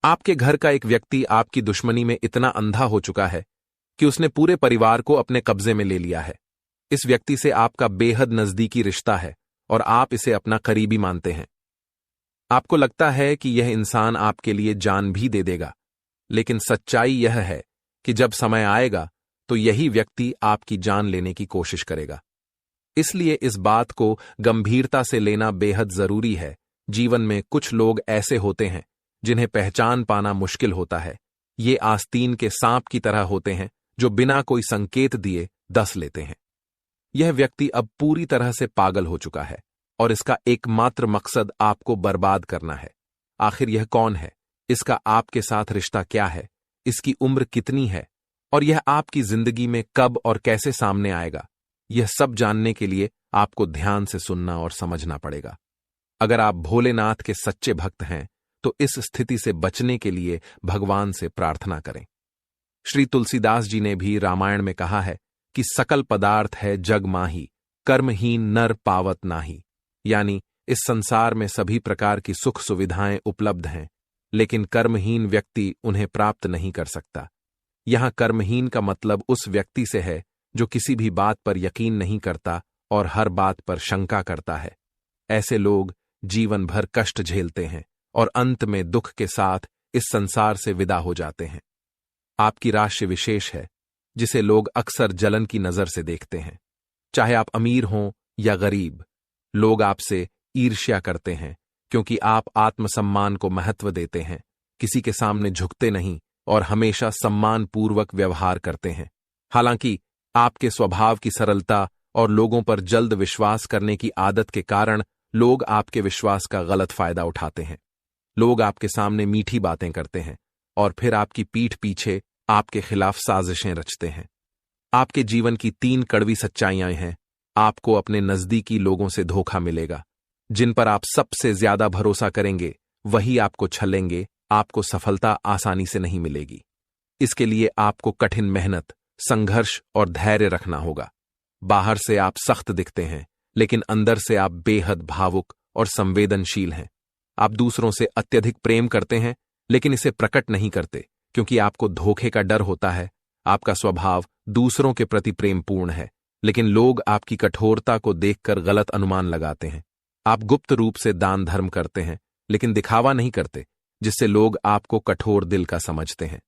आपके घर का एक व्यक्ति आपकी दुश्मनी में इतना अंधा हो चुका है कि उसने पूरे परिवार को अपने कब्जे में ले लिया है। इस व्यक्ति से आपका बेहद नजदीकी रिश्ता है और आप इसे अपना करीबी मानते हैं। आपको लगता है कि यह इंसान आपके लिए जान भी दे देगा, लेकिन सच्चाई यह है कि जब समय आएगा तो यही व्यक्ति आपकी जान लेने की कोशिश करेगा। इसलिए इस बात को गंभीरता से लेना बेहद जरूरी है। जीवन में कुछ लोग ऐसे होते हैं जिन्हें पहचान पाना मुश्किल होता है। ये आस्तीन के सांप की तरह होते हैं जो बिना कोई संकेत दिए डस लेते हैं। यह व्यक्ति अब पूरी तरह से पागल हो चुका है और इसका एकमात्र मकसद आपको बर्बाद करना है। आखिर यह कौन है? इसका आपके साथ रिश्ता क्या है? इसकी उम्र कितनी है? और यह आपकी जिंदगी में कब और कैसे सामने आएगा? यह सब जानने के लिए आपको ध्यान से सुनना और समझना पड़ेगा। अगर आप भोलेनाथ के सच्चे भक्त हैं तो इस स्थिति से बचने के लिए भगवान से प्रार्थना करें। श्री तुलसीदास जी ने भी रामायण में कहा है कि सकल पदार्थ है जग माही, कर्महीन नर पावत नाही। यानी इस संसार में सभी प्रकार की सुख सुविधाएं उपलब्ध हैं, लेकिन कर्महीन व्यक्ति उन्हें प्राप्त नहीं कर सकता। यहां कर्महीन का मतलब उस व्यक्ति से है जो किसी भी बात पर यकीन नहीं करता और हर बात पर शंका करता है। ऐसे लोग जीवन भर कष्ट झेलते हैं और अंत में दुख के साथ इस संसार से विदा हो जाते हैं। आपकी राशि विशेष है जिसे लोग अक्सर जलन की नजर से देखते हैं। चाहे आप अमीर हों या गरीब, लोग आपसे ईर्ष्या करते हैं क्योंकि आप आत्मसम्मान को महत्व देते हैं, किसी के सामने झुकते नहीं और हमेशा सम्मानपूर्वक व्यवहार करते हैं। हालांकि आपके स्वभाव की सरलता और लोगों पर जल्द विश्वास करने की आदत के कारण लोग आपके विश्वास का गलत फायदा उठाते हैं। लोग आपके सामने मीठी बातें करते हैं और फिर आपकी पीठ पीछे आपके खिलाफ साजिशें रचते हैं। आपके जीवन की 3 कड़वी सच्चाइयां हैं। आपको अपने नजदीकी लोगों से धोखा मिलेगा। जिन पर आप सबसे ज्यादा भरोसा करेंगे वही आपको छलेंगे। आपको सफलता आसानी से नहीं मिलेगी। इसके लिए आपको कठिन मेहनत, संघर्ष और धैर्य रखना होगा। बाहर से आप सख्त दिखते हैं, लेकिन अंदर से आप बेहद भावुक और संवेदनशील हैं। आप दूसरों से अत्यधिक प्रेम करते हैं, लेकिन इसे प्रकट नहीं करते क्योंकि आपको धोखे का डर होता है। आपका स्वभाव दूसरों के प्रति प्रेमपूर्ण है, लेकिन लोग आपकी कठोरता को देखकर गलत अनुमान लगाते हैं। आप गुप्त रूप से दान धर्म करते हैं, लेकिन दिखावा नहीं करते, जिससे लोग आपको कठोर दिल का समझते हैं।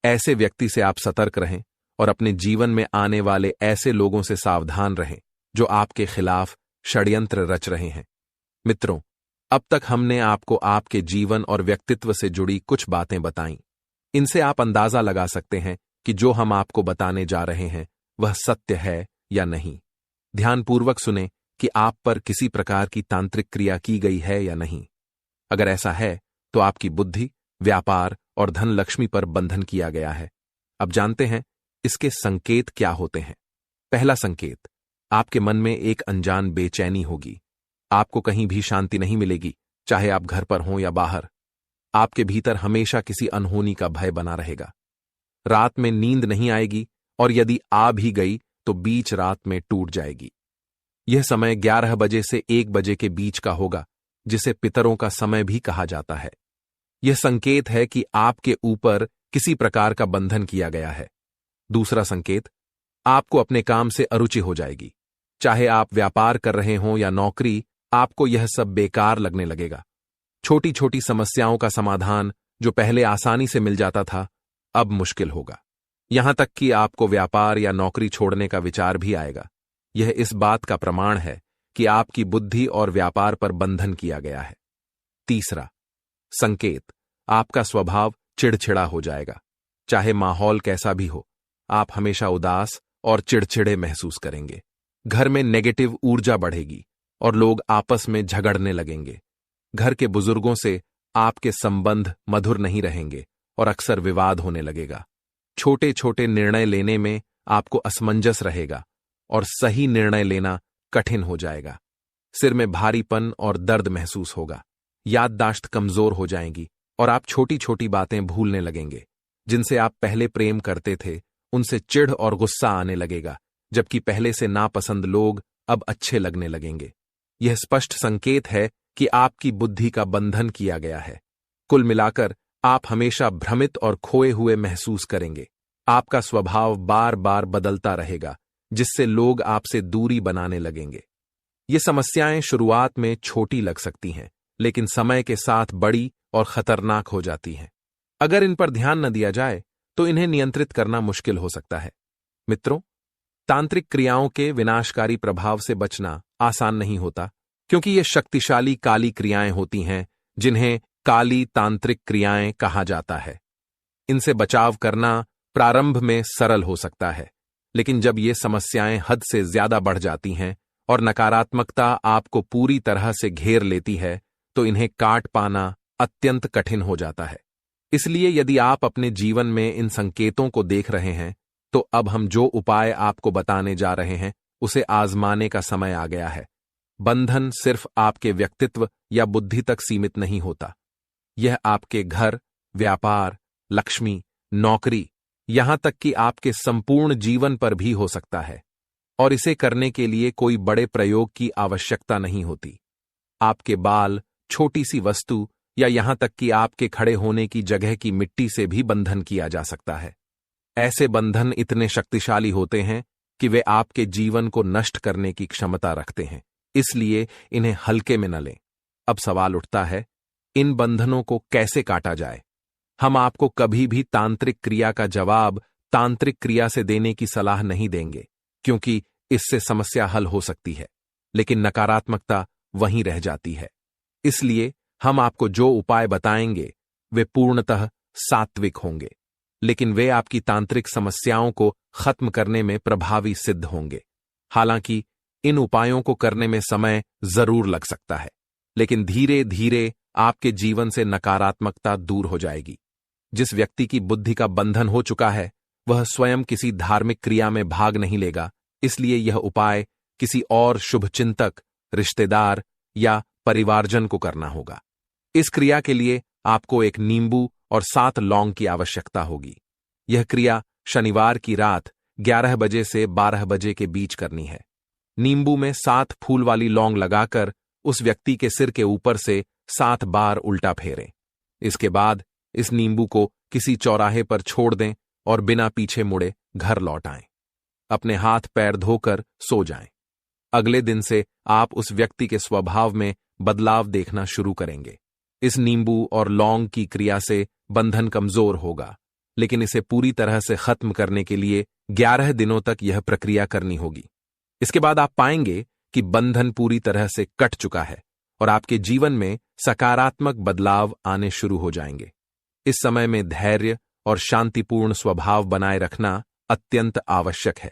ऐसे व्यक्ति से आप सतर्क रहें और अपने जीवन में आने वाले ऐसे लोगों से सावधान रहें जो आपके खिलाफ षड्यंत्र रच रहे हैं। मित्रों, अब तक हमने आपको आपके जीवन और व्यक्तित्व से जुड़ी कुछ बातें बताईं। इनसे आप अंदाजा लगा सकते हैं कि जो हम आपको बताने जा रहे हैं वह सत्य है या नहीं। ध्यानपूर्वक सुने कि आप पर किसी प्रकार की तांत्रिक क्रिया की गई है या नहीं। अगर ऐसा है तो आपकी बुद्धि, व्यापार और धन लक्ष्मी पर बंधन किया गया है। अब जानते हैं इसके संकेत क्या होते हैं। पहला संकेत, आपके मन में एक अनजान बेचैनी होगी। आपको कहीं भी शांति नहीं मिलेगी, चाहे आप घर पर हों या बाहर। आपके भीतर हमेशा किसी अनहोनी का भय बना रहेगा। रात में नींद नहीं आएगी और यदि आ भी गई तो बीच रात में टूट जाएगी। यह समय 11 बजे से 1 बजे के बीच का होगा, जिसे पितरों का समय भी कहा जाता है। यह संकेत है कि आपके ऊपर किसी प्रकार का बंधन किया गया है। दूसरा संकेत, आपको अपने काम से अरुचि हो जाएगी। चाहे आप व्यापार कर रहे हों या नौकरी, आपको यह सब बेकार लगने लगेगा। छोटी छोटी समस्याओं का समाधान जो पहले आसानी से मिल जाता था, अब मुश्किल होगा। यहां तक कि आपको व्यापार या नौकरी छोड़ने का विचार भी आएगा। यह इस बात का प्रमाण है कि आपकी बुद्धि और व्यापार पर बंधन किया गया है। तीसरा संकेत, आपका स्वभाव चिड़चिड़ा हो जाएगा। चाहे माहौल कैसा भी हो, आप हमेशा उदास और चिड़चिड़े महसूस करेंगे। घर में नेगेटिव ऊर्जा बढ़ेगी और लोग आपस में झगड़ने लगेंगे। घर के बुजुर्गों से आपके संबंध मधुर नहीं रहेंगे और अक्सर विवाद होने लगेगा। छोटे छोटे निर्णय लेने में आपको असमंजस रहेगा और सही निर्णय लेना कठिन हो जाएगा। सिर में भारीपन और दर्द महसूस होगा। याददाश्त कमजोर हो जाएगी और आप छोटी छोटी बातें भूलने लगेंगे। जिनसे आप पहले प्रेम करते थे, उनसे चिढ़ और गुस्सा आने लगेगा, जबकि पहले से नापसंद लोग अब अच्छे लगने लगेंगे। यह स्पष्ट संकेत है कि आपकी बुद्धि का बंधन किया गया है। कुल मिलाकर आप हमेशा भ्रमित और खोए हुए महसूस करेंगे। आपका स्वभाव बार बार बदलता रहेगा, जिससे लोग आपसे दूरी बनाने लगेंगे। ये समस्याएं शुरुआत में छोटी लग सकती हैं, लेकिन समय के साथ बड़ी और खतरनाक हो जाती हैं। अगर इन पर ध्यान न दिया जाए तो इन्हें नियंत्रित करना मुश्किल हो सकता है। मित्रों, तांत्रिक क्रियाओं के विनाशकारी प्रभाव से बचना आसान नहीं होता, क्योंकि ये शक्तिशाली काली क्रियाएं होती हैं, जिन्हें काली तांत्रिक क्रियाएं कहा जाता है। इनसे बचाव करना प्रारंभ में सरल हो सकता है, लेकिन जब ये समस्याएं हद से ज्यादा बढ़ जाती हैं और नकारात्मकता आपको पूरी तरह से घेर लेती है, तो इन्हें काट पाना अत्यंत कठिन हो जाता है। इसलिए यदि आप अपने जीवन में इन संकेतों को देख रहे हैं, तो अब हम जो उपाय आपको बताने जा रहे हैं, उसे आजमाने का समय आ गया है। बंधन सिर्फ आपके व्यक्तित्व या बुद्धि तक सीमित नहीं होता। यह आपके घर, व्यापार, लक्ष्मी, नौकरी, यहां तक कि आपके संपूर्ण जीवन पर भी हो सकता है। और इसे करने के लिए कोई बड़े प्रयोग की आवश्यकता नहीं होती। आपके बाल, छोटी सी वस्तु या यहां तक कि आपके खड़े होने की जगह की मिट्टी से भी बंधन किया जा सकता है। ऐसे बंधन इतने शक्तिशाली होते हैं कि वे आपके जीवन को नष्ट करने की क्षमता रखते हैं, इसलिए इन्हें हल्के में न लें। अब सवाल उठता है, इन बंधनों को कैसे काटा जाए? हम आपको कभी भी तांत्रिक क्रिया का जवाब तांत्रिक क्रिया से देने की सलाह नहीं देंगे, क्योंकि इससे समस्या हल हो सकती है, लेकिन नकारात्मकता वहीं रह जाती है। इसलिए हम आपको जो उपाय बताएंगे वे पूर्णतः सात्विक होंगे, लेकिन वे आपकी तांत्रिक समस्याओं को खत्म करने में प्रभावी सिद्ध होंगे। हालांकि इन उपायों को करने में समय जरूर लग सकता है, लेकिन धीरे धीरे आपके जीवन से नकारात्मकता दूर हो जाएगी। जिस व्यक्ति की बुद्धि का बंधन हो चुका है, वह स्वयं किसी धार्मिक क्रिया में भाग नहीं लेगा, इसलिए यह उपाय किसी और शुभचिंतक, रिश्तेदार या परिवारजन को करना होगा। इस क्रिया के लिए आपको एक नींबू और 7 लौंग की आवश्यकता होगी। यह क्रिया शनिवार की रात 11 बजे से 12 बजे के बीच करनी है। नींबू में 7 फूल वाली लौंग लगाकर उस व्यक्ति के सिर के ऊपर से 7 बार उल्टा फेरें। इसके बाद इस नींबू को किसी चौराहे पर छोड़ दें और बिना पीछे मुड़े घर लौट आएं। अपने हाथ पैर धोकर सो जाएं। अगले दिन से आप उस व्यक्ति के स्वभाव में बदलाव देखना शुरू करेंगे। इस नींबू और लौंग की क्रिया से बंधन कमजोर होगा, लेकिन इसे पूरी तरह से खत्म करने के लिए 11 दिनों तक यह प्रक्रिया करनी होगी। इसके बाद आप पाएंगे कि बंधन पूरी तरह से कट चुका है और आपके जीवन में सकारात्मक बदलाव आने शुरू हो जाएंगे। इस समय में धैर्य और शांतिपूर्ण स्वभाव बनाए रखना अत्यंत आवश्यक है।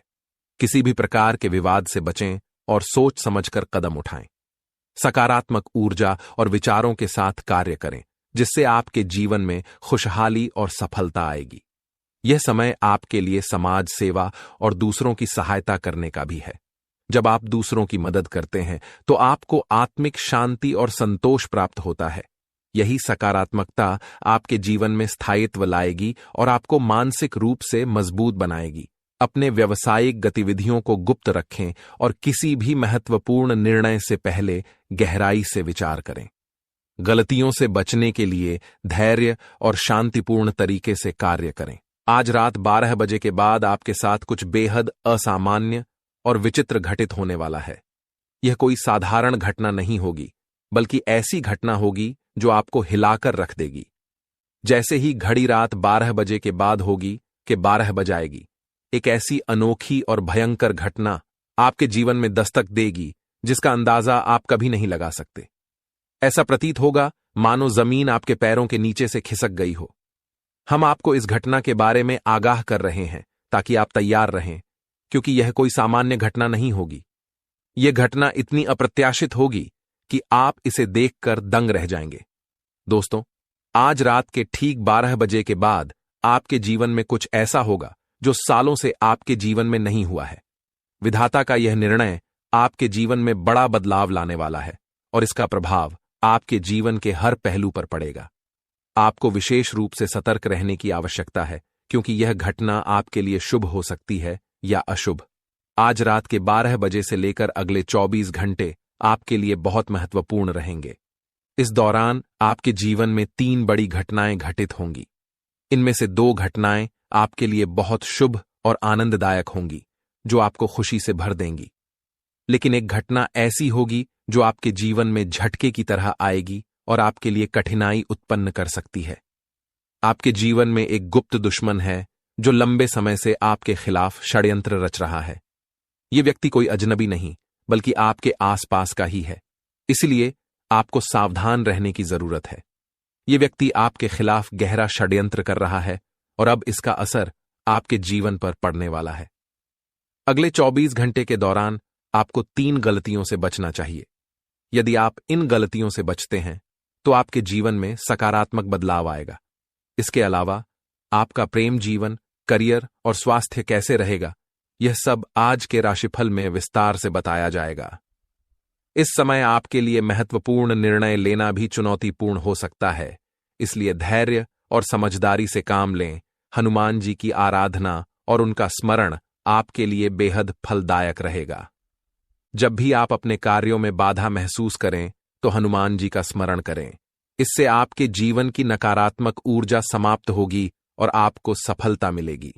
किसी भी प्रकार के विवाद से बचें और सोच समझकर कदम उठाएं। सकारात्मक ऊर्जा और विचारों के साथ कार्य करें, जिससे आपके जीवन में खुशहाली और सफलता आएगी। यह समय आपके लिए समाज सेवा और दूसरों की सहायता करने का भी है। जब आप दूसरों की मदद करते हैं तो आपको आत्मिक शांति और संतोष प्राप्त होता है। यही सकारात्मकता आपके जीवन में स्थायित्व लाएगी और आपको मानसिक रूप से मजबूत बनाएगी। अपने व्यावसायिक गतिविधियों को गुप्त रखें और किसी भी महत्वपूर्ण निर्णय से पहले गहराई से विचार करें। गलतियों से बचने के लिए धैर्य और शांतिपूर्ण तरीके से कार्य करें। आज रात 12 बजे के बाद आपके साथ कुछ बेहद असामान्य और विचित्र घटित होने वाला है। यह कोई साधारण घटना नहीं होगी, बल्कि ऐसी घटना होगी जो आपको हिलाकर रख देगी। जैसे ही घड़ी रात 12 बजे के बाद होगी कि 12 बजाएगी, एक ऐसी अनोखी और भयंकर घटना आपके जीवन में दस्तक देगी जिसका अंदाजा आप कभी नहीं लगा सकते। ऐसा प्रतीत होगा मानो जमीन आपके पैरों के नीचे से खिसक गई हो। हम आपको इस घटना के बारे में आगाह कर रहे हैं ताकि आप तैयार रहें, क्योंकि यह कोई सामान्य घटना नहीं होगी। यह घटना इतनी अप्रत्याशित होगी कि आप इसे देखकर दंग रह जाएंगे। दोस्तों, आज रात के ठीक 12 बजे के बाद आपके जीवन में कुछ ऐसा होगा जो सालों से आपके जीवन में नहीं हुआ है। विधाता का यह निर्णय आपके जीवन में बड़ा बदलाव लाने वाला है और इसका प्रभाव आपके जीवन के हर पहलू पर पड़ेगा। आपको विशेष रूप से सतर्क रहने की आवश्यकता है, क्योंकि यह घटना आपके लिए शुभ हो सकती है या अशुभ। आज रात के 12 बजे से लेकर अगले 24 घंटे आपके लिए बहुत महत्वपूर्ण रहेंगे। इस दौरान आपके जीवन में 3 बड़ी घटनाएं घटित होंगी। इनमें से 2 घटनाएं आपके लिए बहुत शुभ और आनंददायक होंगी, जो आपको खुशी से भर देंगी। लेकिन एक घटना ऐसी होगी जो आपके जीवन में झटके की तरह आएगी और आपके लिए कठिनाई उत्पन्न कर सकती है। आपके जीवन में एक गुप्त दुश्मन है जो लंबे समय से आपके खिलाफ षड्यंत्र रच रहा है। यह व्यक्ति कोई अजनबी नहीं, बल्कि आपके आसपास का ही है। इसलिए आपको सावधान रहने की जरूरत है। यह व्यक्ति आपके खिलाफ गहरा षड्यंत्र कर रहा है और अब इसका असर आपके जीवन पर पड़ने वाला है। अगले 24 घंटे के दौरान आपको 3 गलतियों से बचना चाहिए। यदि आप इन गलतियों से बचते हैं तो आपके जीवन में सकारात्मक बदलाव आएगा। इसके अलावा आपका प्रेम जीवन, करियर और स्वास्थ्य कैसे रहेगा, यह सब आज के राशिफल में विस्तार से बताया जाएगा। इस समय आपके लिए महत्वपूर्ण निर्णय लेना भी चुनौतीपूर्ण हो सकता है, इसलिए धैर्य और समझदारी से काम लें। हनुमान जी की आराधना और उनका स्मरण आपके लिए बेहद फलदायक रहेगा। जब भी आप अपने कार्यों में बाधा महसूस करें तो हनुमान जी का स्मरण करें। इससे आपके जीवन की नकारात्मक ऊर्जा समाप्त होगी और आपको सफलता मिलेगी।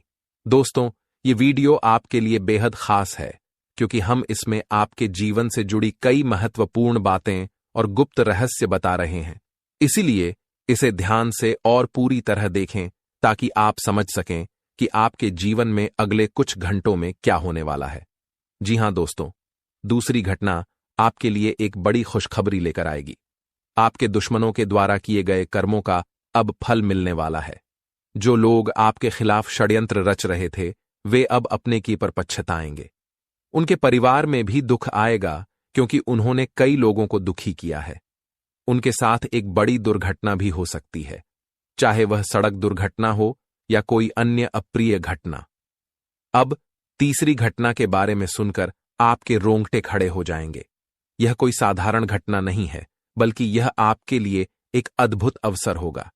दोस्तों, ये वीडियो आपके लिए बेहद खास है क्योंकि हम इसमें आपके जीवन से जुड़ी कई महत्वपूर्ण बातें और गुप्त रहस्य बता रहे हैं। इसीलिए इसे ध्यान से और पूरी तरह देखें ताकि आप समझ सकें कि आपके जीवन में अगले कुछ घंटों में क्या होने वाला है। जी हां दोस्तों, दूसरी घटना आपके लिए एक बड़ी खुशखबरी लेकर आएगी। आपके दुश्मनों के द्वारा किए गए कर्मों का अब फल मिलने वाला है। जो लोग आपके खिलाफ षड्यंत्र रच रहे थे, वे अब अपने की पर पछताएंगे। उनके परिवार में भी दुख आएगा क्योंकि उन्होंने कई लोगों को दुखी किया है। उनके साथ एक बड़ी दुर्घटना भी हो सकती है, चाहे वह सड़क दुर्घटना हो या कोई अन्य अप्रिय घटना। अब तीसरी घटना के बारे में सुनकर आपके रोंगटे खड़े हो जाएंगे। यह कोई साधारण घटना नहीं है, बल्कि यह आपके लिए एक अद्भुत अवसर होगा।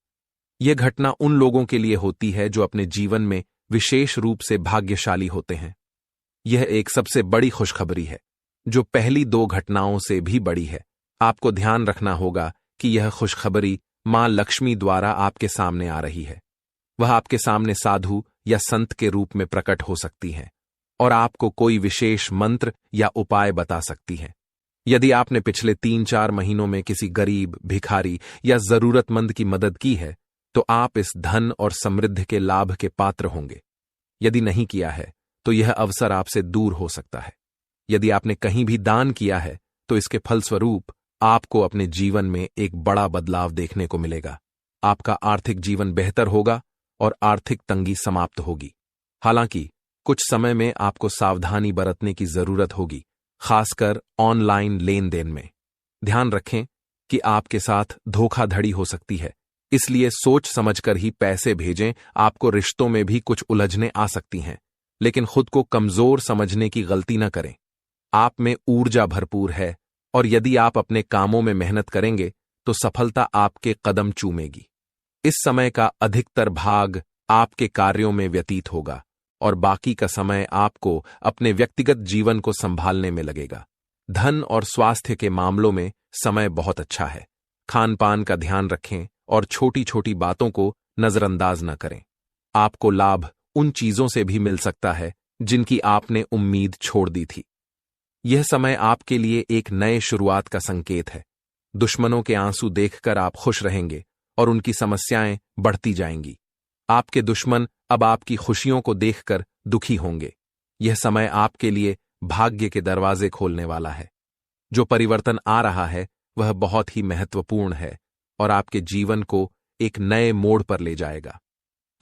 यह घटना उन लोगों के लिए होती है जो अपने जीवन में विशेष रूप से भाग्यशाली होते हैं। यह एक सबसे बड़ी खुशखबरी है जो पहली 2 घटनाओं से भी बड़ी है। आपको ध्यान रखना होगा कि यह खुशखबरी मां लक्ष्मी द्वारा आपके सामने आ रही है। वह आपके सामने साधु या संत के रूप में प्रकट हो सकती है और आपको कोई विशेष मंत्र या उपाय बता सकती है। यदि आपने पिछले 3-4 महीनों में किसी गरीब, भिखारी या जरूरतमंद की मदद की है तो आप इस धन और समृद्धि के लाभ के पात्र होंगे। यदि नहीं किया है तो यह अवसर आपसे दूर हो सकता है। यदि आपने कहीं भी दान किया है तो इसके फलस्वरूप आपको अपने जीवन में एक बड़ा बदलाव देखने को मिलेगा। आपका आर्थिक जीवन बेहतर होगा और आर्थिक तंगी समाप्त होगी। हालांकि कुछ समय में आपको सावधानी बरतने की जरूरत होगी, खासकर ऑनलाइन लेन देन में। ध्यान रखें कि आपके साथ धोखाधड़ी हो सकती है, इसलिए सोच समझकर ही पैसे भेजें। आपको रिश्तों में भी कुछ उलझनें आ सकती हैं, लेकिन खुद को कमजोर समझने की गलती न करें। आप में ऊर्जा भरपूर है और यदि आप अपने कामों में मेहनत करेंगे तो सफलता आपके कदम चूमेगी। इस समय का अधिकतर भाग आपके कार्यों में व्यतीत होगा और बाकी का समय आपको अपने व्यक्तिगत जीवन को संभालने में लगेगा। धन और स्वास्थ्य के मामलों में समय बहुत अच्छा है। खान पान का ध्यान रखें और छोटी छोटी बातों को नजरअंदाज न करें। आपको लाभ उन चीजों से भी मिल सकता है जिनकी आपने उम्मीद छोड़ दी थी। यह समय आपके लिए एक नए शुरुआत का संकेत है। दुश्मनों के आंसू देखकर आप खुश रहेंगे और उनकी समस्याएं बढ़ती जाएंगी। आपके दुश्मन अब आपकी खुशियों को देखकर दुखी होंगे। यह समय आपके लिए भाग्य के दरवाजे खोलने वाला है। जो परिवर्तन आ रहा है वह बहुत ही महत्वपूर्ण है और आपके जीवन को एक नए मोड़ पर ले जाएगा।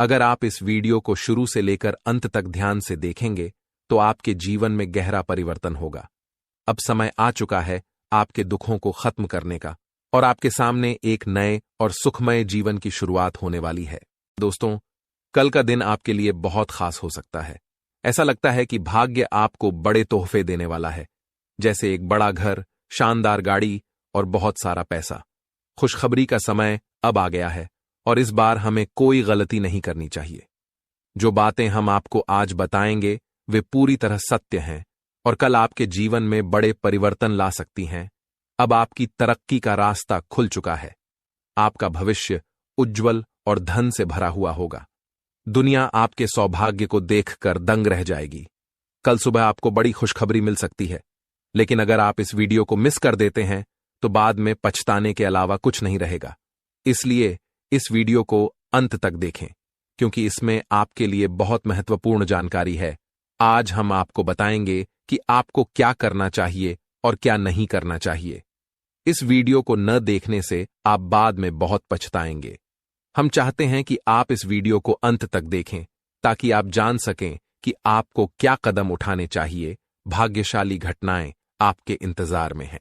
अगर आप इस वीडियो को शुरू से लेकर अंत तक ध्यान से देखेंगे तो आपके जीवन में गहरा परिवर्तन होगा। अब समय आ चुका है आपके दुखों को खत्म करने का और आपके सामने एक नए और सुखमय जीवन की शुरुआत होने वाली है। दोस्तों, कल का दिन आपके लिए बहुत खास हो सकता है। ऐसा लगता है कि भाग्य आपको बड़े तोहफे देने वाला है, जैसे एक बड़ा घर, शानदार गाड़ी और बहुत सारा पैसा। खुशखबरी का समय अब आ गया है और इस बार हमें कोई गलती नहीं करनी चाहिए। जो बातें हम आपको आज बताएंगे वे पूरी तरह सत्य हैं और कल आपके जीवन में बड़े परिवर्तन ला सकती हैं। अब आपकी तरक्की का रास्ता खुल चुका है। आपका भविष्य उज्जवल और धन से भरा हुआ होगा। दुनिया आपके सौभाग्य को देखकर दंग रह जाएगी। कल सुबह आपको बड़ी खुशखबरी मिल सकती है, लेकिन अगर आप इस वीडियो को मिस कर देते हैं तो बाद में पछताने के अलावा कुछ नहीं रहेगा। इसलिए इस वीडियो को अंत तक देखें, क्योंकि इसमें आपके लिए बहुत महत्वपूर्ण जानकारी है। आज हम आपको बताएंगे कि आपको क्या करना चाहिए और क्या नहीं करना चाहिए। इस वीडियो को न देखने से आप बाद में बहुत पछताएंगे। हम चाहते हैं कि आप इस वीडियो को अंत तक देखें ताकि आप जान सकें कि आपको क्या कदम उठाने चाहिए। भाग्यशाली घटनाएं आपके इंतजार में हैं।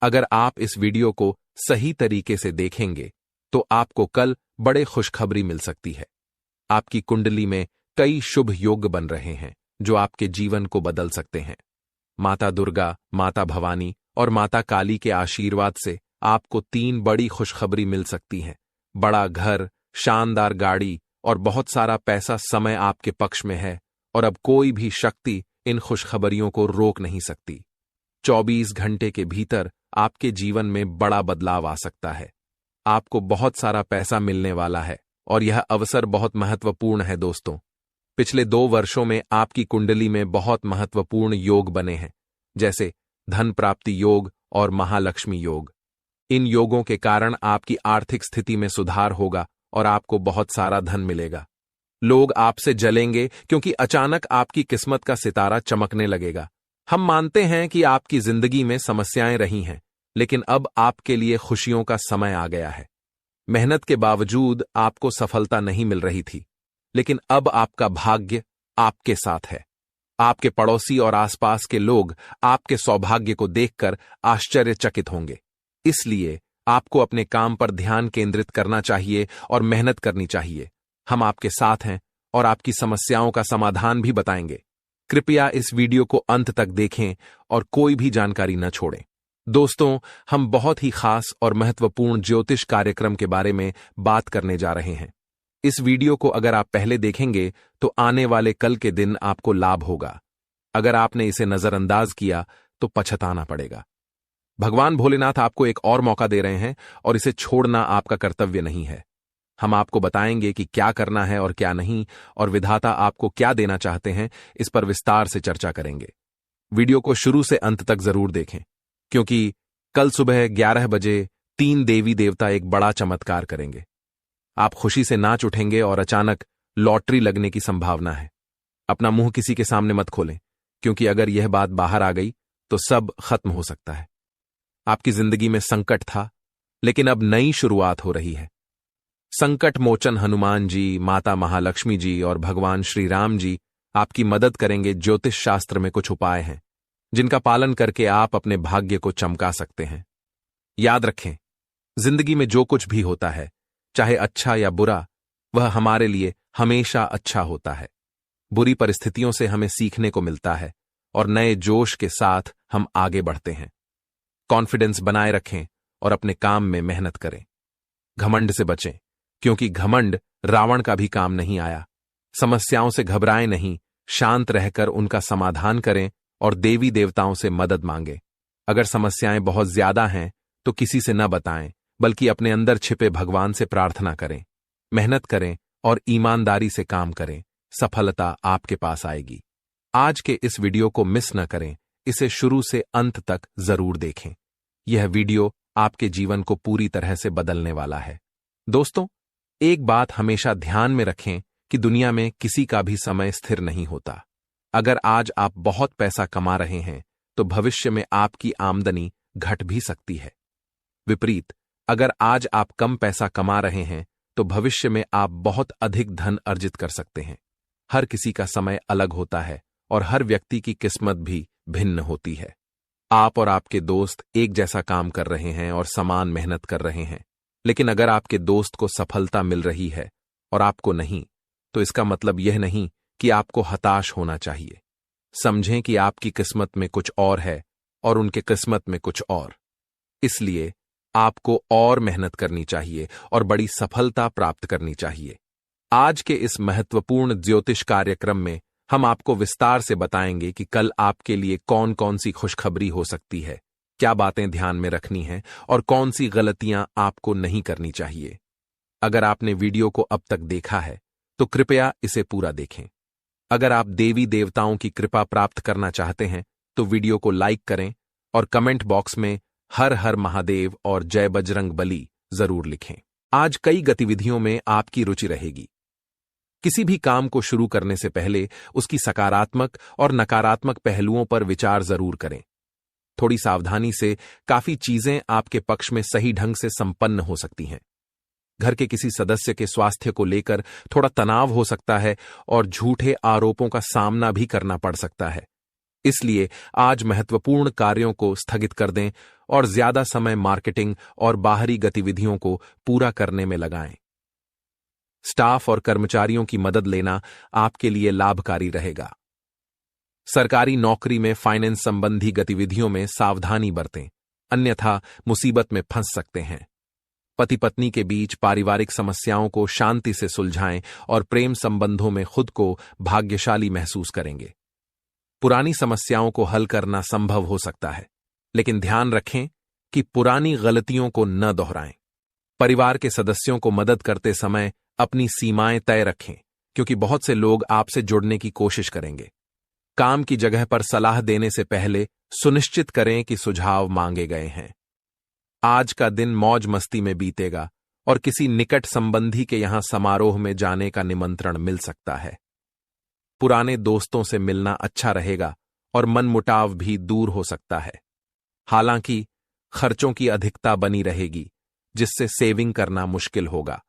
अगर आप इस वीडियो को सही तरीके से देखेंगे तो आपको कल बड़े खुशखबरी मिल सकती है। आपकी कुंडली में कई शुभ योग बन रहे हैं जो आपके जीवन को बदल सकते हैं। माता दुर्गा, माता भवानी और माता काली के आशीर्वाद से आपको 3 बड़ी खुशखबरी मिल सकती हैं। बड़ा घर, शानदार गाड़ी और बहुत सारा पैसा समय आपके पक्ष में है और अब कोई भी शक्ति इन खुशखबरियों को रोक नहीं सकती। 24 घंटे के भीतर आपके जीवन में बड़ा बदलाव आ सकता है। आपको बहुत सारा पैसा मिलने वाला है और यह अवसर बहुत महत्वपूर्ण है दोस्तों। पिछले 2 वर्षों में आपकी कुंडली में बहुत महत्वपूर्ण योग बने हैं, जैसे धन प्राप्ति योग और महालक्ष्मी योग। इन योगों के कारण आपकी आर्थिक स्थिति में सुधार होगा और आपको बहुत सारा धन मिलेगा। लोग आपसे जलेंगे क्योंकि अचानक आपकी किस्मत का सितारा चमकने लगेगा। हम मानते हैं कि आपकी जिंदगी में समस्याएं रही हैं, लेकिन अब आपके लिए खुशियों का समय आ गया है। मेहनत के बावजूद आपको सफलता नहीं मिल रही थी, लेकिन अब आपका भाग्य आपके साथ है। आपके पड़ोसी और आसपास के लोग आपके सौभाग्य को देखकर आश्चर्यचकित होंगे। इसलिए आपको अपने काम पर ध्यान केंद्रित करना चाहिए और मेहनत करनी चाहिए। हम आपके साथ हैं और आपकी समस्याओं का समाधान भी बताएंगे। कृपया इस वीडियो को अंत तक देखें और कोई भी जानकारी न छोड़ें। दोस्तों, हम बहुत ही खास और महत्वपूर्ण ज्योतिष कार्यक्रम के बारे में बात करने जा रहे हैं। इस वीडियो को अगर आप पहले देखेंगे तो आने वाले कल के दिन आपको लाभ होगा। अगर आपने इसे नजरअंदाज किया तो पछताना पड़ेगा। भगवान भोलेनाथ आपको एक और मौका दे रहे हैं और इसे छोड़ना आपका कर्तव्य नहीं है। हम आपको बताएंगे कि क्या करना है और क्या नहीं, और विधाता आपको क्या देना चाहते हैं, इस पर विस्तार से चर्चा करेंगे। वीडियो को शुरू से अंत तक जरूर देखें, क्योंकि कल सुबह 11 बजे 3 देवी देवता एक बड़ा चमत्कार करेंगे। आप खुशी से नाच उठेंगे और अचानक लॉटरी लगने की संभावना है। अपना मुंह किसी के सामने मत खोलें, क्योंकि अगर यह बात बाहर आ गई तो सब खत्म हो सकता है। आपकी जिंदगी में संकट था, लेकिन अब नई शुरुआत हो रही है। संकट मोचन हनुमान जी, माता महालक्ष्मी जी और भगवान श्री राम जी आपकी मदद करेंगे। ज्योतिष शास्त्र में कुछ उपाय हैं जिनका पालन करके आप अपने भाग्य को चमका सकते हैं। याद रखें, जिंदगी में जो कुछ भी होता है, चाहे अच्छा या बुरा, वह हमारे लिए हमेशा अच्छा होता है। बुरी परिस्थितियों से हमें सीखने को मिलता है और नए जोश के साथ हम आगे बढ़ते हैं। कॉन्फिडेंस बनाए रखें और अपने काम में मेहनत करें। घमंड से बचें, क्योंकि घमंड रावण का भी काम नहीं आया। समस्याओं से घबराएं नहीं, शांत रहकर उनका समाधान करें और देवी देवताओं से मदद मांगें। अगर समस्याएं बहुत ज्यादा हैं तो किसी से न बताएं, बल्कि अपने अंदर छिपे भगवान से प्रार्थना करें। मेहनत करें और ईमानदारी से काम करें, सफलता आपके पास आएगी। आज के इस वीडियो को मिस न करें, इसे शुरू से अंत तक जरूर देखें। यह वीडियो आपके जीवन को पूरी तरह से बदलने वाला है। दोस्तों, एक बात हमेशा ध्यान में रखें कि दुनिया में किसी का भी समय स्थिर नहीं होता। अगर आज आप बहुत पैसा कमा रहे हैं तो भविष्य में आपकी आमदनी घट भी सकती है। विपरीत, अगर आज आप कम पैसा कमा रहे हैं तो भविष्य में आप बहुत अधिक धन अर्जित कर सकते हैं। हर किसी का समय अलग होता है और हर व्यक्ति की किस्मत भी भिन्न होती है। आप और आपके दोस्त एक जैसा काम कर रहे हैं और समान मेहनत कर रहे हैं, लेकिन अगर आपके दोस्त को सफलता मिल रही है और आपको नहीं, तो इसका मतलब यह नहीं कि आपको हताश होना चाहिए। समझें कि आपकी किस्मत में कुछ और है और उनके किस्मत में कुछ और। इसलिए आपको और मेहनत करनी चाहिए और बड़ी सफलता प्राप्त करनी चाहिए। आज के इस महत्वपूर्ण ज्योतिष कार्यक्रम में हम आपको विस्तार से बताएंगे कि कल आपके लिए कौन कौन सी खुशखबरी हो सकती है, क्या बातें ध्यान में रखनी हैं और कौन सी गलतियां आपको नहीं करनी चाहिए। अगर आपने वीडियो को अब तक देखा है तो कृपया इसे पूरा देखें। अगर आप देवी देवताओं की कृपा प्राप्त करना चाहते हैं तो वीडियो को लाइक करें और कमेंट बॉक्स में हर हर महादेव और जय बजरंग बली जरूर लिखें। आज कई गतिविधियों में आपकी रुचि रहेगी। किसी भी काम को शुरू करने से पहले उसकी सकारात्मक और नकारात्मक पहलुओं पर विचार जरूर करें। थोड़ी सावधानी से काफी चीजें आपके पक्ष में सही ढंग से संपन्न हो सकती हैं। घर के किसी सदस्य के स्वास्थ्य को लेकर थोड़ा तनाव हो सकता है और झूठे आरोपों का सामना भी करना पड़ सकता है। इसलिए आज महत्वपूर्ण कार्यों को स्थगित कर दें और ज्यादा समय मार्केटिंग और बाहरी गतिविधियों को पूरा करने में लगाएं। स्टाफ और कर्मचारियों की मदद लेना आपके लिए लाभकारी रहेगा। सरकारी नौकरी में फाइनेंस संबंधी गतिविधियों में सावधानी बरतें, अन्यथा मुसीबत में फंस सकते हैं। पति पत्नी के बीच पारिवारिक समस्याओं को शांति से सुलझाएं और प्रेम संबंधों में खुद को भाग्यशाली महसूस करेंगे। पुरानी समस्याओं को हल करना संभव हो सकता है, लेकिन ध्यान रखें कि पुरानी गलतियों को न दोहराएं। परिवार के सदस्यों को मदद करते समय अपनी सीमाएं तय रखें, क्योंकि बहुत से लोग आपसे जुड़ने की कोशिश करेंगे। काम की जगह पर सलाह देने से पहले सुनिश्चित करें कि सुझाव मांगे गए हैं। आज का दिन मौज मस्ती में बीतेगा और किसी निकट संबंधी के यहां समारोह में जाने का निमंत्रण मिल सकता है। पुराने दोस्तों से मिलना अच्छा रहेगा और मनमुटाव भी दूर हो सकता है। हालांकि खर्चों की अधिकता बनी रहेगी, जिससे सेविंग करना मुश्किल होगा।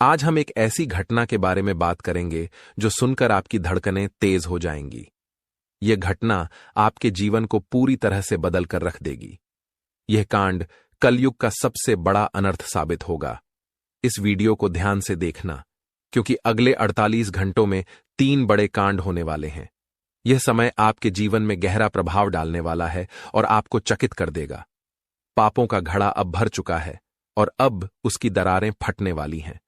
आज हम एक ऐसी घटना के बारे में बात करेंगे जो सुनकर आपकी धड़कनें तेज हो जाएंगी। यह घटना आपके जीवन को पूरी तरह से बदल कर रख देगी। यह कांड कलयुग का सबसे बड़ा अनर्थ साबित होगा। इस वीडियो को ध्यान से देखना, क्योंकि अगले 48 घंटों में 3 बड़े कांड होने वाले हैं। यह समय आपके जीवन में गहरा प्रभाव डालने वाला है और आपको चकित कर देगा। पापों का घड़ा अब भर चुका है और अब उसकी दरारें फटने वाली हैं।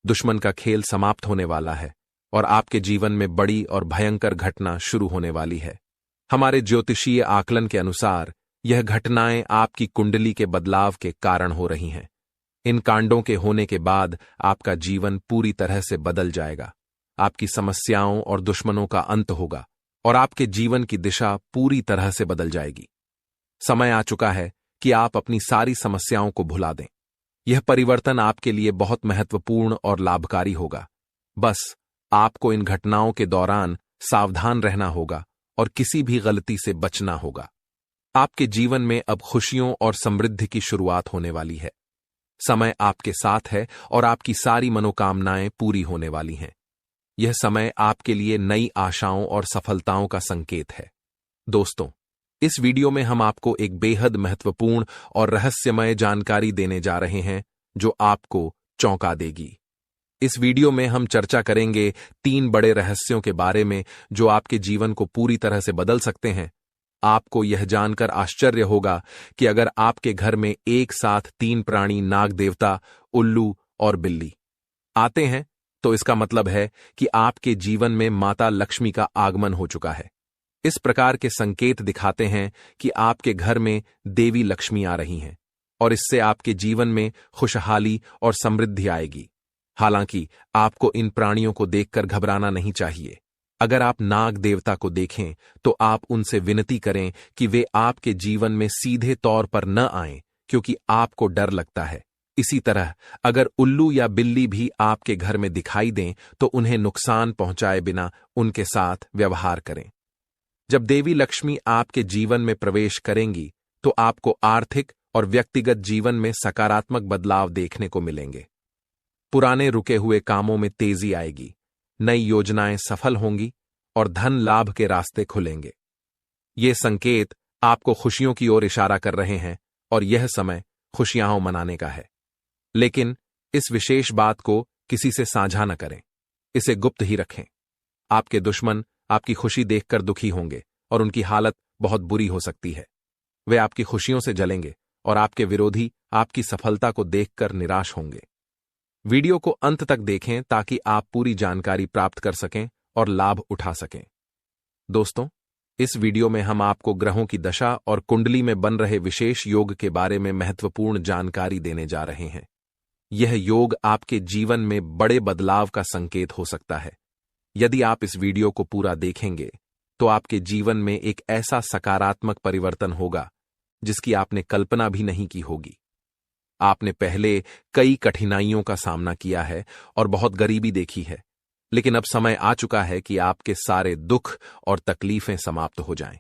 दुश्मन का खेल समाप्त होने वाला है और आपके जीवन में बड़ी और भयंकर घटना शुरू होने वाली है। हमारे ज्योतिषीय आकलन के अनुसार यह घटनाएं आपकी कुंडली के बदलाव के कारण हो रही हैं। इन कांडों के होने के बाद आपका जीवन पूरी तरह से बदल जाएगा। आपकी समस्याओं और दुश्मनों का अंत होगा और आपके जीवन की दिशा पूरी तरह से बदल जाएगी। समय आ चुका है कि आप अपनी सारी समस्याओं को भुला दें। यह परिवर्तन आपके लिए बहुत महत्वपूर्ण और लाभकारी होगा। बस आपको इन घटनाओं के दौरान सावधान रहना होगा और किसी भी गलती से बचना होगा। आपके जीवन में अब खुशियों और समृद्धि की शुरुआत होने वाली है। समय आपके साथ है और आपकी सारी मनोकामनाएं पूरी होने वाली हैं। यह समय आपके लिए नई आशाओं और सफलताओं का संकेत है। दोस्तों, इस वीडियो में हम आपको एक बेहद महत्वपूर्ण और रहस्यमय जानकारी देने जा रहे हैं जो आपको चौंका देगी। इस वीडियो में हम चर्चा करेंगे 3 बड़े रहस्यों के बारे में जो आपके जीवन को पूरी तरह से बदल सकते हैं। आपको यह जानकर आश्चर्य होगा कि अगर आपके घर में एक साथ 3 प्राणी नाग देवता, उल्लू और बिल्ली आते हैं तो इसका मतलब है कि आपके जीवन में माता लक्ष्मी का आगमन हो चुका है। इस प्रकार के संकेत दिखाते हैं कि आपके घर में देवी लक्ष्मी आ रही हैं और इससे आपके जीवन में खुशहाली और समृद्धि आएगी। हालांकि आपको इन प्राणियों को देखकर घबराना नहीं चाहिए। अगर आप नाग देवता को देखें तो आप उनसे विनती करें कि वे आपके जीवन में सीधे तौर पर न आएं, क्योंकि आपको डर लगता है। इसी तरह अगर उल्लू या बिल्ली भी आपके घर में दिखाई दें तो उन्हें नुकसान पहुंचाए बिना उनके साथ व्यवहार करें। जब देवी लक्ष्मी आपके जीवन में प्रवेश करेंगी तो आपको आर्थिक और व्यक्तिगत जीवन में सकारात्मक बदलाव देखने को मिलेंगे। पुराने रुके हुए कामों में तेजी आएगी, नई योजनाएं सफल होंगी और धन लाभ के रास्ते खुलेंगे। ये संकेत आपको खुशियों की ओर इशारा कर रहे हैं और यह समय खुशियां मनाने का है। लेकिन इस विशेष बात को किसी से साझा न करें, इसे गुप्त ही रखें। आपके दुश्मन आपकी खुशी देखकर दुखी होंगे और उनकी हालत बहुत बुरी हो सकती है। वे आपकी खुशियों से जलेंगे और आपके विरोधी आपकी सफलता को देखकर निराश होंगे। वीडियो को अंत तक देखें ताकि आप पूरी जानकारी प्राप्त कर सकें और लाभ उठा सकें। दोस्तों, इस वीडियो में हम आपको ग्रहों की दशा और कुंडली में बन रहे विशेष योग के बारे में महत्वपूर्ण जानकारी देने जा रहे हैं। यह योग आपके जीवन में बड़े बदलाव का संकेत हो सकता है। यदि आप इस वीडियो को पूरा देखेंगे तो आपके जीवन में एक ऐसा सकारात्मक परिवर्तन होगा जिसकी आपने कल्पना भी नहीं की होगी। आपने पहले कई कठिनाइयों का सामना किया है और बहुत गरीबी देखी है, लेकिन अब समय आ चुका है कि आपके सारे दुख और तकलीफें समाप्त हो जाएं।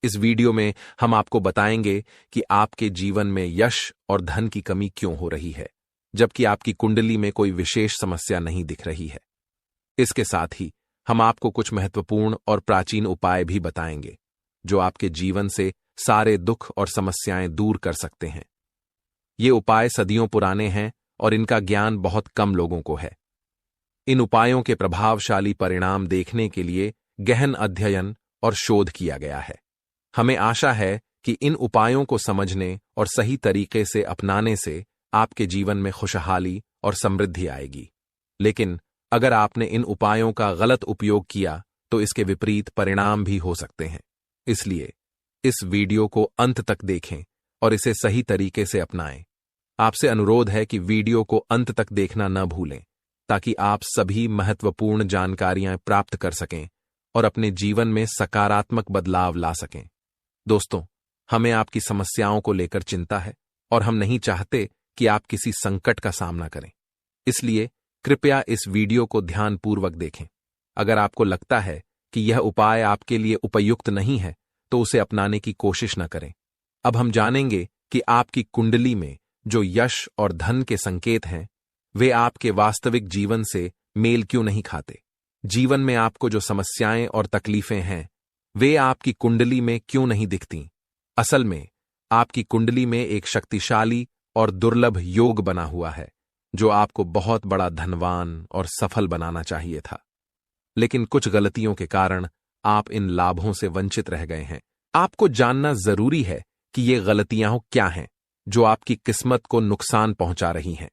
इस वीडियो में हम आपको बताएंगे कि आपके जीवन में यश और धन की कमी क्यों हो रही है, जबकि आपकी कुंडली में कोई विशेष समस्या नहीं दिख रही है। इसके साथ ही हम आपको कुछ महत्वपूर्ण और प्राचीन उपाय भी बताएंगे, जो आपके जीवन से सारे दुख और समस्याएं दूर कर सकते हैं। ये उपाय सदियों पुराने हैं और इनका ज्ञान बहुत कम लोगों को है। इन उपायों के प्रभावशाली परिणाम देखने के लिए गहन अध्ययन और शोध किया गया है। हमें आशा है कि इन उपायों को समझने और सही तरीके से अपनाने से आपके जीवन में खुशहाली और समृद्धि आएगी। लेकिन अगर आपने इन उपायों का गलत उपयोग किया तो इसके विपरीत परिणाम भी हो सकते हैं। इसलिए इस वीडियो को अंत तक देखें और इसे सही तरीके से अपनाएं। आपसे अनुरोध है कि वीडियो को अंत तक देखना न भूलें, ताकि आप सभी महत्वपूर्ण जानकारियां प्राप्त कर सकें और अपने जीवन में सकारात्मक बदलाव ला सकें। दोस्तों, हमें आपकी समस्याओं को लेकर चिंता है और हम नहीं चाहते कि आप किसी संकट का सामना करें। इसलिए कृपया इस वीडियो को ध्यानपूर्वक देखें। अगर आपको लगता है कि यह उपाय आपके लिए उपयुक्त नहीं है तो उसे अपनाने की कोशिश न करें। अब हम जानेंगे कि आपकी कुंडली में जो यश और धन के संकेत हैं, वे आपके वास्तविक जीवन से मेल क्यों नहीं खाते। जीवन में आपको जो समस्याएं और तकलीफें हैं, वे आपकी कुंडली में क्यों नहीं दिखती। असल में आपकी कुंडली में एक शक्तिशाली और दुर्लभ योग बना हुआ है, जो आपको बहुत बड़ा धनवान और सफल बनाना चाहिए था। लेकिन कुछ गलतियों के कारण आप इन लाभों से वंचित रह गए हैं। आपको जानना जरूरी है कि ये गलतियां क्या हैं जो आपकी किस्मत को नुकसान पहुंचा रही हैं।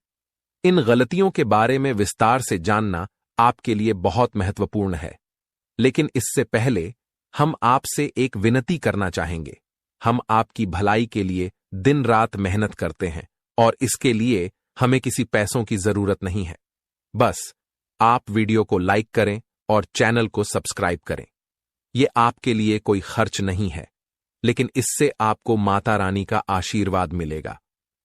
इन गलतियों के बारे में विस्तार से जानना आपके लिए बहुत महत्वपूर्ण है। लेकिन इससे पहले हम आपसे एक विनती करना चाहेंगे। हम आपकी भलाई के लिए दिन रात मेहनत करते हैं और इसके लिए हमें किसी पैसों की जरूरत नहीं है। बस आप वीडियो को लाइक करें और चैनल को सब्सक्राइब करें। यह आपके लिए कोई खर्च नहीं है, लेकिन इससे आपको माता रानी का आशीर्वाद मिलेगा।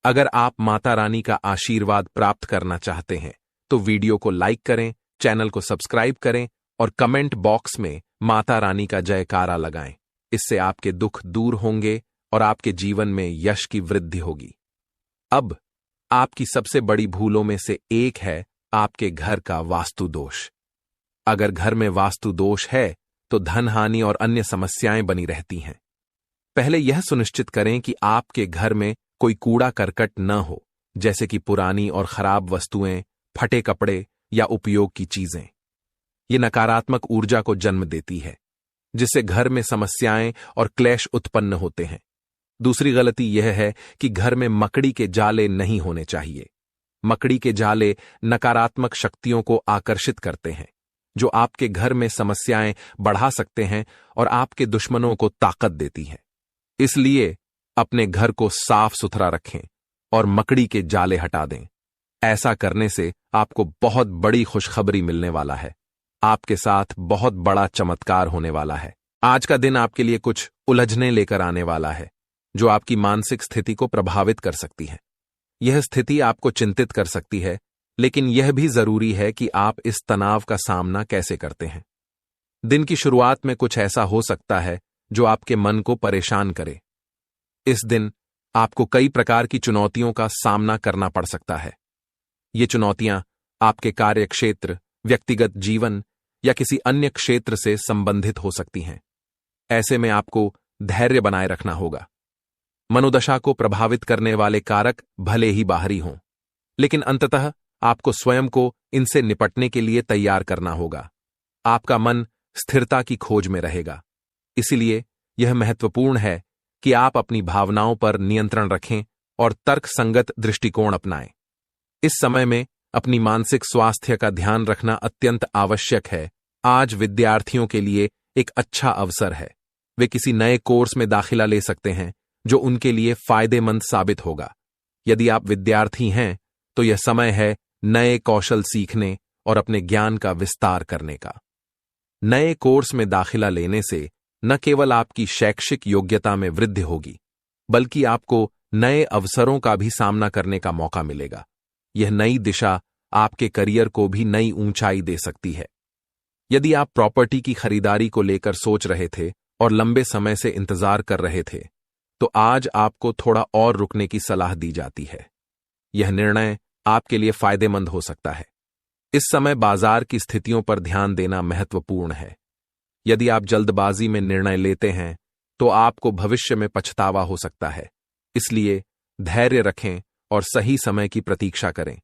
अगर आप माता रानी का आशीर्वाद प्राप्त करना चाहते हैं तो वीडियो को लाइक करें, चैनल को सब्सक्राइब करें और कमेंट बॉक्स में माता रानी का जयकारा लगाएं। इससे आपके दुख दूर होंगे और आपके जीवन में यश की वृद्धि होगी। अब आपकी सबसे बड़ी भूलों में से एक है आपके घर का वास्तु दोष। अगर घर में वास्तु दोष है तो धन हानि और अन्य समस्याएं बनी रहती हैं। पहले यह सुनिश्चित करें कि आपके घर में कोई कूड़ा करकट न हो, जैसे कि पुरानी और खराब वस्तुएं, फटे कपड़े या उपयोग की चीजें। ये नकारात्मक ऊर्जा को जन्म देती है, जिससे घर में समस्याएं और क्लेश उत्पन्न होते हैं। दूसरी गलती यह है कि घर में मकड़ी के जाले नहीं होने चाहिए। मकड़ी के जाले नकारात्मक शक्तियों को आकर्षित करते हैं, जो आपके घर में समस्याएं बढ़ा सकते हैं और आपके दुश्मनों को ताकत देती हैं। इसलिए अपने घर को साफ सुथरा रखें और मकड़ी के जाले हटा दें। ऐसा करने से आपको बहुत बड़ी खुशखबरी मिलने वाला है। आपके साथ बहुत बड़ा चमत्कार होने वाला है। आज का दिन आपके लिए कुछ उलझने लेकर आने वाला है, जो आपकी मानसिक स्थिति को प्रभावित कर सकती है। यह स्थिति आपको चिंतित कर सकती है, लेकिन यह भी जरूरी है कि आप इस तनाव का सामना कैसे करते हैं। दिन की शुरुआत में कुछ ऐसा हो सकता है जो आपके मन को परेशान करे। इस दिन आपको कई प्रकार की चुनौतियों का सामना करना पड़ सकता है। ये चुनौतियां आपके कार्य क्षेत्र, व्यक्तिगत जीवन या किसी अन्य क्षेत्र से संबंधित हो सकती हैं। ऐसे में आपको धैर्य बनाए रखना होगा। मनोदशा को प्रभावित करने वाले कारक भले ही बाहरी हों, लेकिन अंततः आपको स्वयं को इनसे निपटने के लिए तैयार करना होगा। आपका मन स्थिरता की खोज में रहेगा। इसीलिए यह महत्वपूर्ण है कि आप अपनी भावनाओं पर नियंत्रण रखें और तर्कसंगत दृष्टिकोण अपनाएं। इस समय में अपनी मानसिक स्वास्थ्य का ध्यान रखना अत्यंत आवश्यक है। आज विद्यार्थियों के लिए एक अच्छा अवसर है। वे किसी नए कोर्स में दाखिला ले सकते हैं जो उनके लिए फायदेमंद साबित होगा। यदि आप विद्यार्थी हैं तो यह समय है नए कौशल सीखने और अपने ज्ञान का विस्तार करने का। नए कोर्स में दाखिला लेने से न केवल आपकी शैक्षिक योग्यता में वृद्धि होगी, बल्कि आपको नए अवसरों का भी सामना करने का मौका मिलेगा। यह नई दिशा आपके करियर को भी नई ऊंचाई दे सकती है। यदि आप प्रॉपर्टी की खरीदारी को लेकर सोच रहे थे और लंबे समय से इंतजार कर रहे थे, तो आज आपको थोड़ा और रुकने की सलाह दी जाती है। यह निर्णय आपके लिए फायदेमंद हो सकता है। इस समय बाजार की स्थितियों पर ध्यान देना महत्वपूर्ण है। यदि आप जल्दबाजी में निर्णय लेते हैं तो आपको भविष्य में पछतावा हो सकता है। इसलिए धैर्य रखें और सही समय की प्रतीक्षा करें।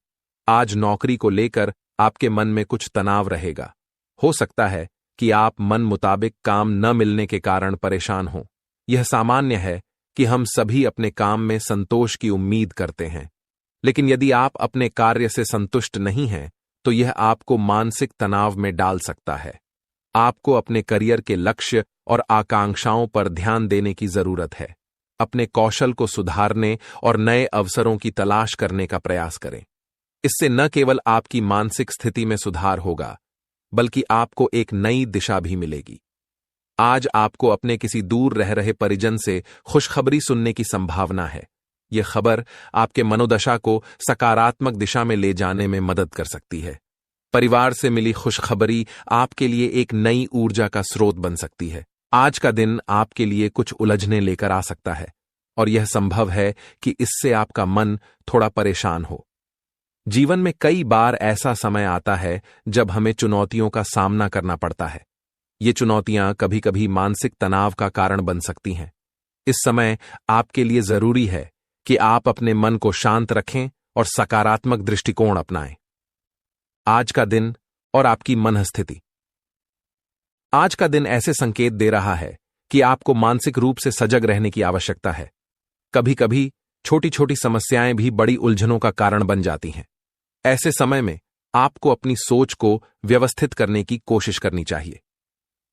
आज नौकरी को लेकर आपके मन में कुछ तनाव रहेगा। हो सकता है कि आप मन मुताबिक काम न मिलने के कारण परेशान हों। यह सामान्य है कि हम सभी अपने काम में संतोष की उम्मीद करते हैं, लेकिन यदि आप अपने कार्य से संतुष्ट नहीं हैं तो यह आपको मानसिक तनाव में डाल सकता है। आपको अपने करियर के लक्ष्य और आकांक्षाओं पर ध्यान देने की जरूरत है। अपने कौशल को सुधारने और नए अवसरों की तलाश करने का प्रयास करें। इससे न केवल आपकी मानसिक स्थिति में सुधार होगा, बल्कि आपको एक नई दिशा भी मिलेगी। आज आपको अपने किसी दूर रह रहे परिजन से खुशखबरी सुनने की संभावना है। यह खबर आपके मनोदशा को सकारात्मक दिशा में ले जाने में मदद कर सकती है। परिवार से मिली खुशखबरी आपके लिए एक नई ऊर्जा का स्रोत बन सकती है। आज का दिन आपके लिए कुछ उलझने लेकर आ सकता है और यह संभव है कि इससे आपका मन थोड़ा परेशान हो। जीवन में कई बार ऐसा समय आता है जब हमें चुनौतियों का सामना करना पड़ता है। ये चुनौतियां कभी कभी मानसिक तनाव का कारण बन सकती हैं। इस समय आपके लिए जरूरी है कि आप अपने मन को शांत रखें और सकारात्मक दृष्टिकोण अपनाएं। आज का दिन और आपकी मनस्थिति। आज का दिन ऐसे संकेत दे रहा है कि आपको मानसिक रूप से सजग रहने की आवश्यकता है। कभी कभी छोटी छोटी समस्याएं भी बड़ी उलझनों का कारण बन जाती हैं। ऐसे समय में आपको अपनी सोच को व्यवस्थित करने की कोशिश करनी चाहिए।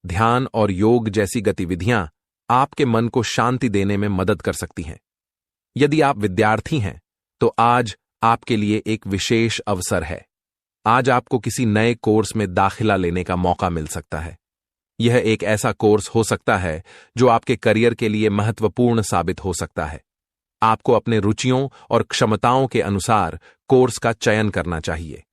ध्यान और योग जैसी गतिविधियां आपके मन को शांति देने में मदद कर सकती हैं। यदि आप विद्यार्थी हैं तो आज आपके लिए एक विशेष अवसर है। आज आपको किसी नए कोर्स में दाखिला लेने का मौका मिल सकता है। यह एक ऐसा कोर्स हो सकता है जो आपके करियर के लिए महत्वपूर्ण साबित हो सकता है। आपको अपने रुचियों और क्षमताओं के अनुसार कोर्स का चयन करना चाहिए।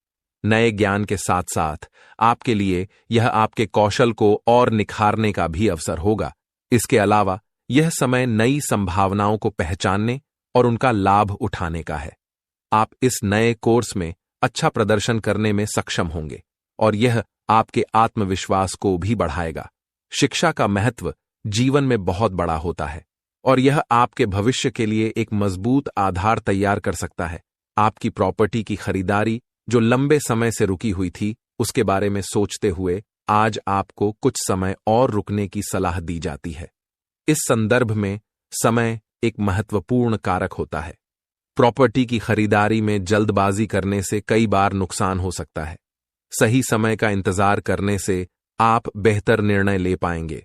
नए ज्ञान के साथ साथ आपके लिए यह आपके कौशल को और निखारने का भी अवसर होगा। इसके अलावा यह समय नई संभावनाओं को पहचानने और उनका लाभ उठाने का है। आप इस नए कोर्स में अच्छा प्रदर्शन करने में सक्षम होंगे और यह आपके आत्मविश्वास को भी बढ़ाएगा। शिक्षा का महत्व जीवन में बहुत बड़ा होता है और यह आपके भविष्य के लिए एक मजबूत आधार तैयार कर सकता है। आपकी प्रॉपर्टी की खरीदारी जो लंबे समय से रुकी हुई थी, उसके बारे में सोचते हुए आज आपको कुछ समय और रुकने की सलाह दी जाती है। इस संदर्भ में समय एक महत्वपूर्ण कारक होता है। प्रॉपर्टी की खरीदारी में जल्दबाजी करने से कई बार नुकसान हो सकता है। सही समय का इंतजार करने से आप बेहतर निर्णय ले पाएंगे।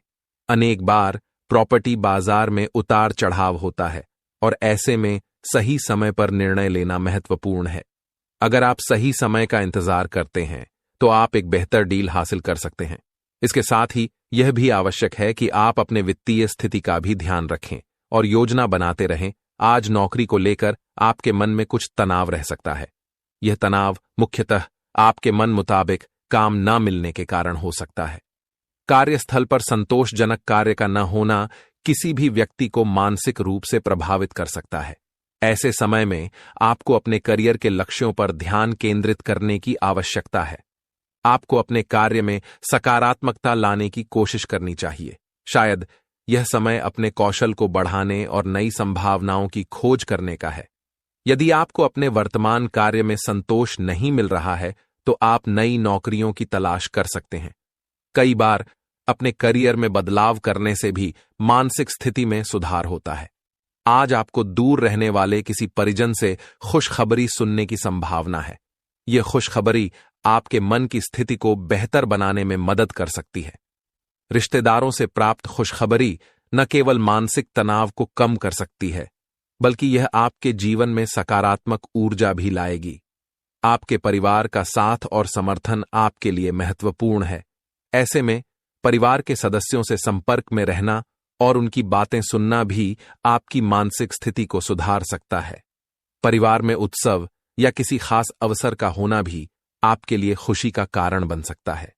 अनेक बार प्रॉपर्टी बाजार में उतार चढ़ाव होता है और ऐसे में सही समय पर निर्णय लेना महत्वपूर्ण है। अगर आप सही समय का इंतजार करते हैं तो आप एक बेहतर डील हासिल कर सकते हैं। इसके साथ ही यह भी आवश्यक है कि आप अपने वित्तीय स्थिति का भी ध्यान रखें और योजना बनाते रहें। आज नौकरी को लेकर आपके मन में कुछ तनाव रह सकता है। यह तनाव मुख्यतः आपके मन मुताबिक काम न मिलने के कारण हो सकता है। कार्यस्थल पर संतोषजनक कार्य का न होना किसी भी व्यक्ति को मानसिक रूप से प्रभावित कर सकता है। ऐसे समय में आपको अपने करियर के लक्ष्यों पर ध्यान केंद्रित करने की आवश्यकता है। आपको अपने कार्य में सकारात्मकता लाने की कोशिश करनी चाहिए। शायद यह समय अपने कौशल को बढ़ाने और नई संभावनाओं की खोज करने का है। यदि आपको अपने वर्तमान कार्य में संतोष नहीं मिल रहा है तो आप नई नौकरियों की तलाश कर सकते हैं। कई बार अपने करियर में बदलाव करने से भी मानसिक स्थिति में सुधार होता है। आज आपको दूर रहने वाले किसी परिजन से खुशखबरी सुनने की संभावना है। यह खुशखबरी आपके मन की स्थिति को बेहतर बनाने में मदद कर सकती है। रिश्तेदारों से प्राप्त खुशखबरी न केवल मानसिक तनाव को कम कर सकती है, बल्कि यह आपके जीवन में सकारात्मक ऊर्जा भी लाएगी। आपके परिवार का साथ और समर्थन आपके लिए महत्वपूर्ण है। ऐसे में परिवार के सदस्यों से संपर्क में रहना और उनकी बातें सुनना भी आपकी मानसिक स्थिति को सुधार सकता है। परिवार में उत्सव या किसी खास अवसर का होना भी आपके लिए खुशी का कारण बन सकता है।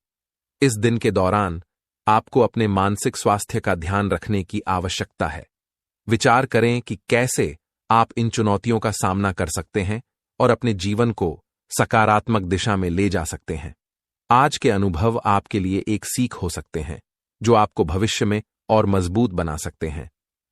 इस दिन के दौरान आपको अपने मानसिक स्वास्थ्य का ध्यान रखने की आवश्यकता है। विचार करें कि कैसे आप इन चुनौतियों का सामना कर सकते हैं और अपने जीवन को सकारात्मक दिशा में ले जा सकते हैं। आज के अनुभव आपके लिए एक सीख हो सकते हैं, जो आपको भविष्य में और मजबूत बना सकते हैं।